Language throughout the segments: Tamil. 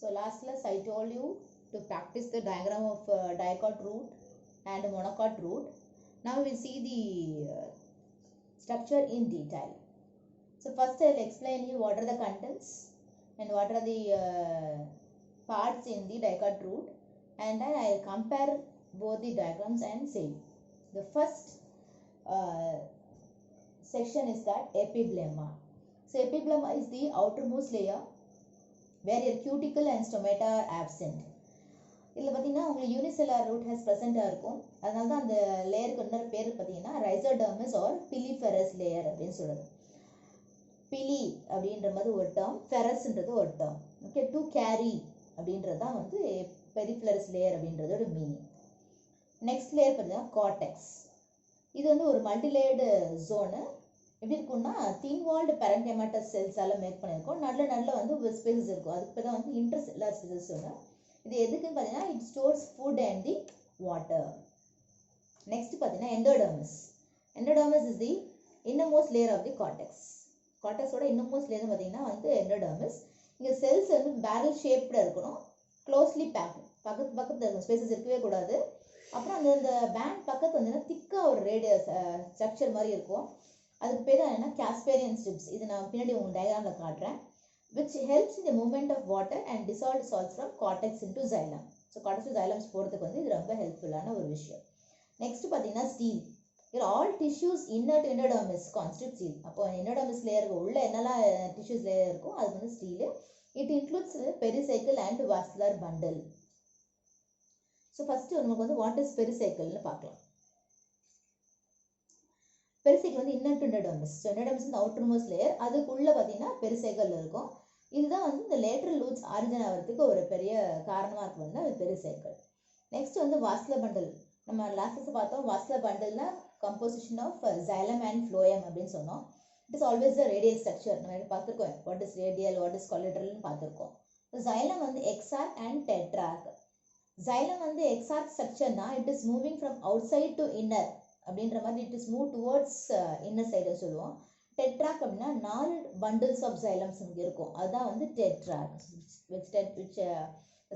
So last class I told you to practice the diagram of dicot root and monocot root. Now we see the structure in detail. So first I will explain you what are the contents and what are the parts in the dicot root, and then I will compare both the diagrams and say. The first section is that epiblemma. So epiblemma is the outermost layer where your cuticle and stomata are absent. இதில் பார்த்தீங்கன்னா உங்களுக்கு யூனிசெல்லார் ரூட் ஹேஸ் ப்ரெசென்ட்டாக இருக்கும். அதனால தான் அந்த லேயருக்கு இன்னொரு பேர் பார்த்தீங்கன்னா ரைசோடர்மஸ் ஆர் பிலிஃபெரஸ் லேயர் அப்படின்னு சொல்லுது. பிலி அப்படின்ற மாதிரி ஒரு டேர்ம், ஃபெரஸ்ன்றது ஒரு டேர்ம். ஓகே, டு கேரி அப்படின்றது தான் வந்து பெரிஃபெரஸ் லேயர் அப்படின்றதோட மீனிங். நெக்ஸ்ட் லேயர் பார்த்தீங்கன்னா கார்டெக்ஸ். இது வந்து ஒரு மல்டிலேயர்டு ஜோனு. எப்படி இருக்கும்னா தின் வால்டு பேரன்கைமேட்டஸ் செல்ஸால் மேக் பண்ணியிருக்கோம். நல்ல வந்து ஒரு ஸ்பேசஸ் இருக்கும். அதுக்கு பேர் தான் வந்து இன்டர்செல்லுலார் ஸ்பேசஸ் சொன்னேன். இது எதுக்குன்னு பார்த்தீங்கன்னா it stores food and the water. Next பார்த்தீங்கன்னா endodermis. Endodermis is the innermost layer of the cortex. கார்டெக்ஸோட இன்னமோஸ்ட் லேயர் பார்த்தீங்கன்னா வந்து எண்டோடர்மஸ். இங்கே செல்ஸ் வந்து பேரல் ஷேப்டில் இருக்கணும், க்ளோஸ்லி பேக்டு, பக்கத்தில் இருக்கும், ஸ்பேசஸ் இருக்கவே கூடாது. அப்புறம் அந்த பேண்ட் பக்கத்து வந்து திக்காக ஒரு ரேடியஸ் ஸ்ட்ரக்சர் மாதிரி இருக்கும். அதுக்கு பேர் என்னன்னா காஸ்பேரியன் ஸ்ட்ரிப்ஸ். இது நான் பின்னாடி உங்கள் டயக்ராமில் காட்டுறேன். which helps in the movement of water and dissolved salts from cortex into xylem. So cortex to xylem போகிறதுக்கு வந்து இது ரொம்ப ஹெல்ப்ஃபுல்லான ஒரு விஷயம். நெக்ஸ்ட் பார்த்தீங்கன்னா ஸ்டீல். இதில் all tissues inner to endodermis constitute stele. அப்போ எண்டோடர்மிஸ் லேயருக்கு உள்ள என்னெல்லாம் டிஷ்யூஸ் லேயர் இருக்கும் அது வந்து stele. It includes pericycle and vascular bundle. So first நமக்கு வந்து வாட் இஸ் பெரிசைக்கிள்னு பார்க்கலாம். பெரிசைக்கிள் வந்து inner to endodermis. So endodermis வந்து அவுட்டர்மோஸ்ட் லேயர், அதுக்குள்ளே பார்த்தீங்கன்னா பெரிசைக்கிள் இருக்கும். இதுதான் வந்து இந்த லேட்ரல் ரூட்ஸ் ஆரிஜின் ஆகிறதுக்கு ஒரு பெரிய காரணமாக இருக்கும் வந்து அது பெரிசைக்கிள். நெக்ஸ்ட் வந்து வாஸ்குலர் பண்டல். நம்ம லாஸ்ட் பார்த்தோம். வாஸ்குலர் பண்டல்னா composition of xylem and phloem அப்படின்னு சொன்னோம். It is always the radial structure. நம்ம பார்த்துருக்கோம் what is radial, what is கொலட்ரல்னு பார்த்துருக்கோம். xylem வந்து எக்ஸார்க் அண்ட் டெட்ராக். xylem வந்து எக்ஸார்க் ஸ்ட்ரக்சர்னா it is moving from outside to inner அப்படின்ற மாதிரி it is move towards inner side சொல்லுவோம். டெட்ராக் அப்படின்னா 4 பண்டில்ஸ் ஆஃப் xylems இங்கே இருக்கும். அதுதான் வந்து டெட்ராக். which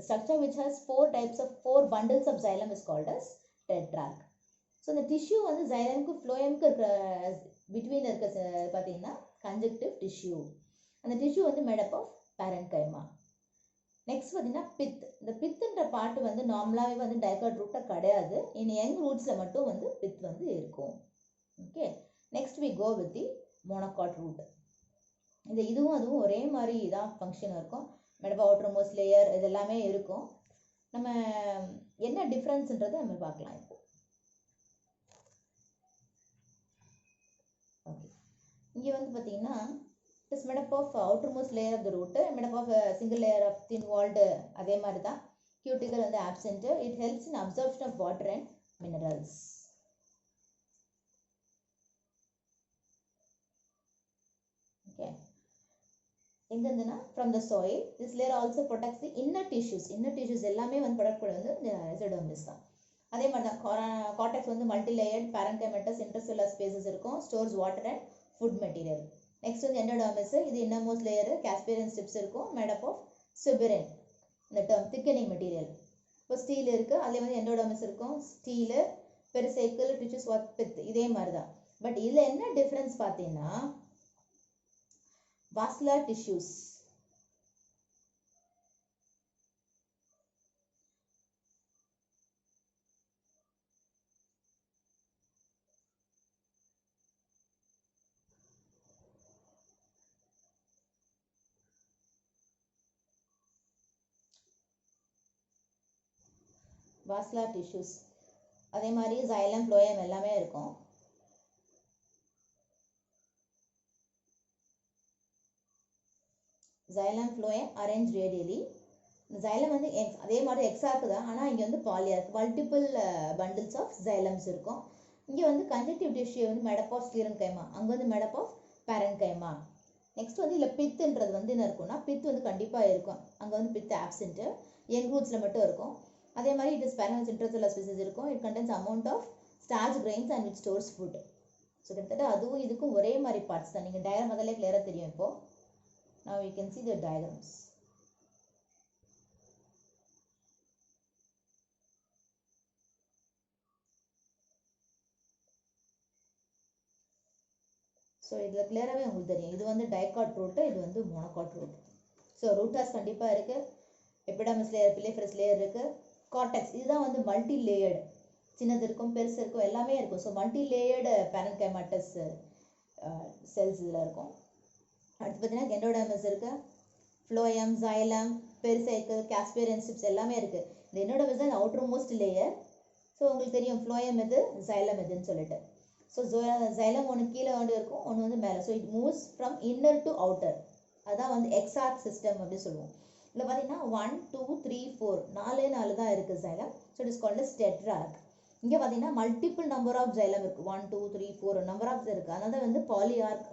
structure which has 4 bundles of xylem is called as tetrach. So இந்த டிஷ்யூ வந்து xylemக்கு phloemக்கு இருக்கிற பிட்வீன் இருக்க பார்த்தீங்கன்னா கன்ஜக்டிவ் டிஷ்யூ. அந்த டிஷ்யூ வந்து made up of parenchyma. Next பார்த்தீங்கன்னா பித். இந்த பித்துன்ற பாட்டு வந்து நார்மலாகவே வந்து டைகாட் ரூட்டாக கிடையாது. இன் யங் ரூட்ஸில் மட்டும் வந்து பித் வந்து இருக்கும். Okay, next we go with the monocot root. இதுவும் அதுவும் ஒரே மாதிரி தான் ஃபங்க்ஷன் இருக்கும். மெடபா அவுட்டர்மோஸ்ட் லேயர் இது எல்லாமே இருக்கும். நம்ம என்ன டிஃப்ரென்ஸ்ன்றதை நம்ம பார்க்கலாம் இப்போ. ஓகே, இங்கே வந்து பார்த்தீங்கன்னா it is made up of outermost layer of the root, made up of single layer of thin walled. அதே மாதிரி தான் கியூட்டிக்கல் வந்து absent. It helps in absorption of water and minerals. Okay, எங்கேருந்துன்னா from the soil. This layer also protects the inner tissues. Inner tissues எல்லாமே வந்து ப்ரொடெக்ட் பண்ணி வந்து இந்த ரைசோடர்மிஸ் தான். அதே மாதிரி தான் கார்டெக்ஸ் வந்து மல்டி லேயர்ட் பேரன்கைமேட்டஸ் இன்டர்செல்லுலார் ஸ்பேசஸ் இருக்கும், stores water and food material. Next வந்து எண்டோடர்மிஸ். இது இன்னர்மோஸ்ட் லேயர், காஸ்பேரியன் ஸ்ட்ரிப்ஸ் இருக்கும், மேட் அப் ஆஃப் சுபெரின் இந்த டேர்ம் திக்கனிங் மெட்டீரியல். இப்போ ஸ்டீல் இருக்குது, அதில் வந்து எண்டோடர்மிஸ் இருக்கும், ஸ்டீலு, பெரிசைக்கிள், டிஷ்யூஸ் வாட் பித் இதே மாதிரி தான். பட் இதில் என்ன டிஃப்ரென்ஸ் பார்த்தீங்கன்னா vascular tissues. vascular tissues அதே மாதிரி xylem, phloem எல்லாமே இருக்கும். xylem, phloem arranged radially. xylem வந்து அதே மாதிரி எக்ஸார்க்கு தான், ஆனால் இங்கே வந்து polyarch multiple bundles of xylems இருக்கும். இங்கே வந்து கன்ஜக்டிவ் டிஷ்யூ வந்து மேட் அப் ஆஃப் ஸ்க்ளீரன்கைமா, அங்கே வந்து made up of parenchyma. Next வந்து இல்லை பித்துன்றது வந்து என்ன இருக்கும்னா பித் வந்து கண்டிப்பாக இருக்கும். அங்கே வந்து பித் ஆப்சென்ட்டு, யங் ரூட்ஸில் மட்டும் இருக்கும். அதே மாதிரி இட் இஸ் பேரன்ஸ் இன்டர்செல்லுலார் ஸ்பீசிஸ் இருக்கும். It contains amount of starch grains and it stores food. So கிட்டத்தட்ட அதுவும் இதுக்கும் ஒரே மாதிரி பார்ட்ஸ் தான். நீங்கள் டயக்ராம் அதிலே கிளியராக தெரியும். இப்போது now we can see the diagrams. So இதில் கிளியராகவே உங்களுக்கு தெரியும், இது வந்து டைகாட் ரூட்டு, இது வந்து மோனோகாட் ரூட். ஸோ ரூட்டாஸ் கண்டிப்பாக இருக்குது, எபிடர்மிஸ் லேயர், பிலிஃபரஸ் லேயர் இருக்குது, கார்டெக்ஸ் இதுதான் வந்து மல்டி லேயர்டு, சின்னது இருக்கும் பெருசு இருக்கும் எல்லாமே இருக்கும். ஸோ மல்டி லேயர்டு பேரன்கைமாட்டஸ் செல்ஸ் இதில் இருக்கும். அடுத்து பார்த்தீங்கன்னா எண்டோடர்மிஸ் இருக்குது, ஃப்ளோயம், சைலம், பெரிசைக்கிள், காஸ்பியரியன் ஸ்ட்ரிப்ஸ் எல்லாமே இருக்குது. இந்த எண்டோடர்மிஸ் தான் அவுட்டர் மோஸ்ட் லேயர். ஸோ உங்களுக்கு தெரியும் ஃப்ளோயம் எது, சைலம் எதுன்னு சொல்லிட்டு. ஸோ சைலம் ஒன்று கீழே வந்து இருக்கும், ஒன்று வந்து மேலே. So it moves from inner to outer, அதான் வந்து எக்ஸார்க் சிஸ்டம் அப்படின்னு சொல்லுவோம். இதில் பார்த்தீங்கன்னா 1 2 3 4 4 தான் இருக்குது xylem. So it is called as tetrarch. இங்கே பார்த்தீங்கன்னா மல்டிபிள் நம்பர் ஆஃப் ஜைலம் இருக்குது, 1 2 3 4 நம்பர் ஆஃப் இருக்குது. அதனால வந்து பாலியார்க்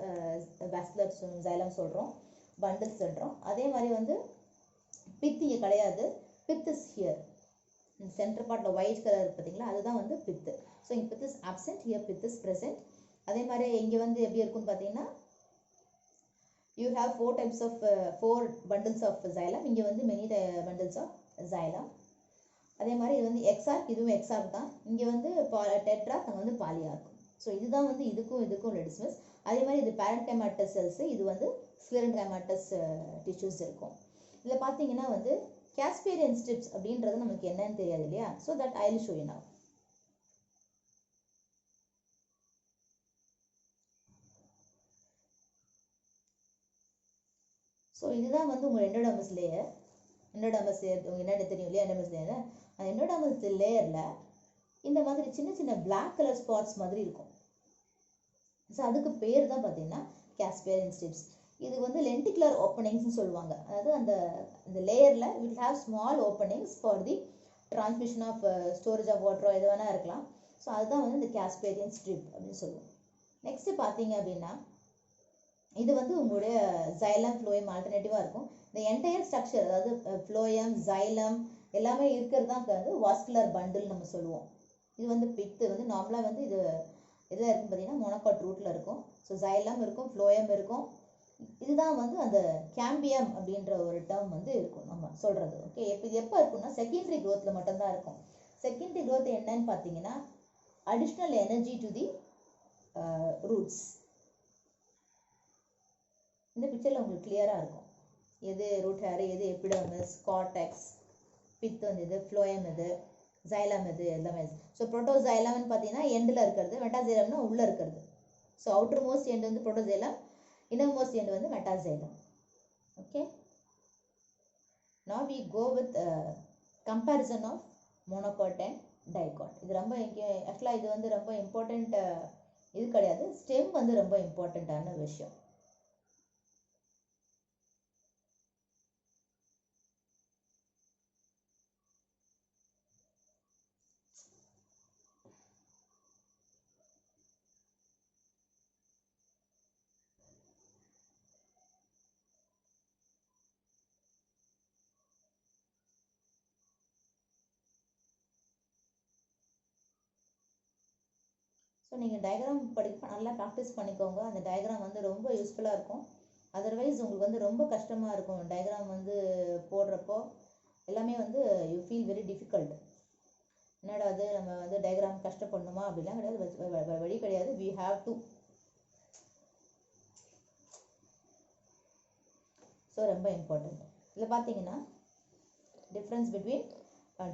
வாஸ்குலர் ஜைலம் சொல்கிறோம், பண்டில் சொல்கிறோம். அதே மாதிரி வந்து பித் இங்கே கிடையாது, பித் இஸ் ஹியர், சென்டர் பார்ட்டில் ஒயிட் கலர் பார்த்தீங்களா, அதுதான் வந்து பித்து. ஸோ இங்கே pith is absent, here pith is present. அதே மாதிரி இங்கே வந்து எப்படி இருக்குன்னு பார்த்தீங்கன்னா you have 4 types of 4 bundles of xylem, இங்கே வந்து many bundles of xylem. அதே மாதிரி இது வந்து எக்ஸார்க், இதுவும் எக்ஸார்க் தான். இங்கே வந்து டெட்ராக், அங்கே வந்து பாலியார்க். ஸோ இதுதான் வந்து இதுக்கும் உள்ள டிஸ்டன்ஸ். அதே மாதிரி இது பேரன்கைமாட்டஸ் செல்ஸ், இது வந்து ஸ்க்ளெரன்கைமாட்டஸ் டிஷ்யூஸ் இருக்கும். இதில் பார்த்தீங்கன்னா வந்து காஸ்பியரியன் ஸ்ட்ரிப்ஸ் அப்படின்றது நமக்கு என்னன்னு தெரியாது இல்லையா. So that I will show you now. So இதுதான் வந்து உங்கள் எண்டோடர்மிஸ் லேயர். எண்டோடர்மிஸ் லேயர் உங்களுக்கு என்னென்ன தெரியும் இல்லையா, எண்டோடர்மிஸ் லேயர். அந்த எண்டோடர்மிஸ் லேயரில் இந்த மாதிரி சின்ன சின்ன பிளாக் கலர் ஸ்பாட்ஸ் மாதிரி இருக்கும். ஸோ அதுக்கு பேர் தான் பார்த்தீங்கன்னா காஸ்பியரியன் ஸ்ட்ரிப்ஸ். இது வந்து லென்டிகுலர் ஓப்பனிங்ஸ்னு சொல்லுவாங்க. அதாவது அந்த லேயரில் will have small openings for the transmission of storage of வாட்டரோ எது வேணால் இருக்கலாம். ஸோ அதுதான் வந்து இந்த காஸ்பியரியன் ஸ்ட்ரிப் அப்படின்னு சொல்லுவோம். நெக்ஸ்ட்டு பார்த்தீங்க அப்படின்னா இது வந்து உங்களுடைய சைலம் ஃப்ளோயம் ஆல்டர்னேட்டிவாக இருக்கும். இந்த என்டையர் ஸ்ட்ரக்சர், அதாவது ஃப்ளோயம், சைலம் எல்லாமே இருக்கிறது தான் வந்து வாஸ்குலர் பண்டில் நம்ம சொல்லுவோம். இது வந்து பித்து வந்து நார்மலாக வந்து இது இதில் இருக்குன்னு பார்த்தீங்கன்னா மோனோகாட் ரூட்டில் இருக்கும். ஸோ சைலம் இருக்கும், ஃப்ளோயம் இருக்கும். இதுதான் வந்து அந்த கேம்பியம் அப்படின்ற ஒரு டேர்ம் வந்து இருக்கும் நம்ம சொல்கிறது. ஓகே, இது எப்போ இருக்குன்னா செகண்டரி க்ரோத்தில் மட்டும்தான் இருக்கும். செகண்டரி க்ரோத் என்னன்னு பார்த்தீங்கன்னா additional energy to the roots. இந்த பிக்சரில் உங்களுக்கு கிளியராக இருக்கும் எது ரூட் ஹேர், எது எபிடர்மிஸ், கார்டெக்ஸ், பித் வந்து இது, ஃப்ளோயம் இது, சைலம் இது எல்லாமே. ஸோ புரோட்டோசைலம்னு பார்த்தீங்கன்னா எண்டில் இருக்கிறது, மெட்டாசைலம்னா உள்ளே இருக்கிறது. ஸோ அவுட்டர் மோஸ்ட் எண்ட் வந்து புரோட்டோசைலம், இன்னர் மோஸ்ட் எண்ட் வந்து metaxylem. Okay, now we go with comparison of monocot and dicot. இது ரொம்ப ஆக்சுவலாக இது வந்து ரொம்ப இம்பார்ட்டண்ட் இது கிடையாது, ஸ்டெம் வந்து ரொம்ப இம்பார்ட்டண்ட்டான விஷயம். ஸோ நீங்கள் டயக்ராம் நல்லா ப்ராக்டிஸ் பண்ணிக்கோங்க. அந்த டயக்ராம் வந்து ரொம்ப யூஸ்ஃபுல்லாக இருக்கும். அதர்வைஸ் உங்களுக்கு வந்து ரொம்ப கஷ்டமாக இருக்கும் டயக்ராம் வந்து போடுறப்போ. எல்லாமே வந்து யூ ஃபீல் வெரி டிஃபிகல்ட். என்னடா அது நம்ம வந்து டயக்ராம் கஷ்டப்படணுமா அப்படிலாம் கிடையாது, வழி கிடையாது. We have to. ஸோ ரொம்ப இம்பார்ட்டண்ட். இதில் பார்த்தீங்கன்னா difference between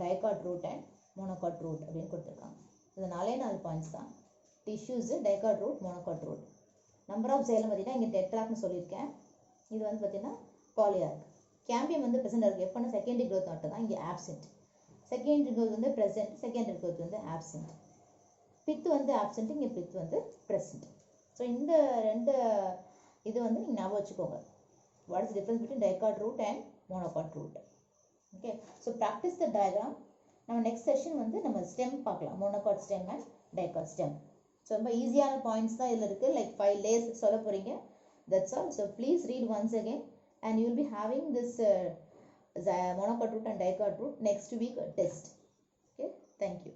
dicot root and monocot root அப்படின்னு கொடுத்துருக்காங்க. இது 4 பாயிண்ட்ஸ் தான். Tissues, dicot root, monocot root. Number of xylem பார்த்தீங்கன்னா இங்கே டெட்ராக்னு சொல்லியிருக்கேன். இது வந்து பார்த்தீங்கன்னா பாலியார்க். கேம்பியம் வந்து ப்ரெசென்ட் இருக்குது. எப்போனா செகண்டரி க்ரோத் மட்டும் தான் இங்கே ஆப்சென்ட். செகண்டரி க்ரோத் வந்து ப்ரெசென்ட், செகண்டரி க்ரோத் வந்து ஆப்சென்ட். பித்து வந்து ஆப்சென்ட், இங்கே பித்து வந்து ப்ரெசென்ட். ஸோ இந்த 2 இது வந்து நீங்கள் ஞாபகம் வச்சுக்கோங்க. What is difference between dicot root and monocot root. Okay, so practice the diagram. நம்ம நெக்ஸ்ட் செஷன் வந்து நம்ம ஸ்டெம் பார்க்கலாம், monocot stem and dicot stem. So ரொம்ப ஈஸியான பாயிண்ட்ஸ் தான் இதில் இருக்குது. லைக் 5 லேயர்ஸ் சொல்ல போகிறீங்க. That's all. So please read once again and you will be having this monocote root and dicot root next week test. Okay, thank you.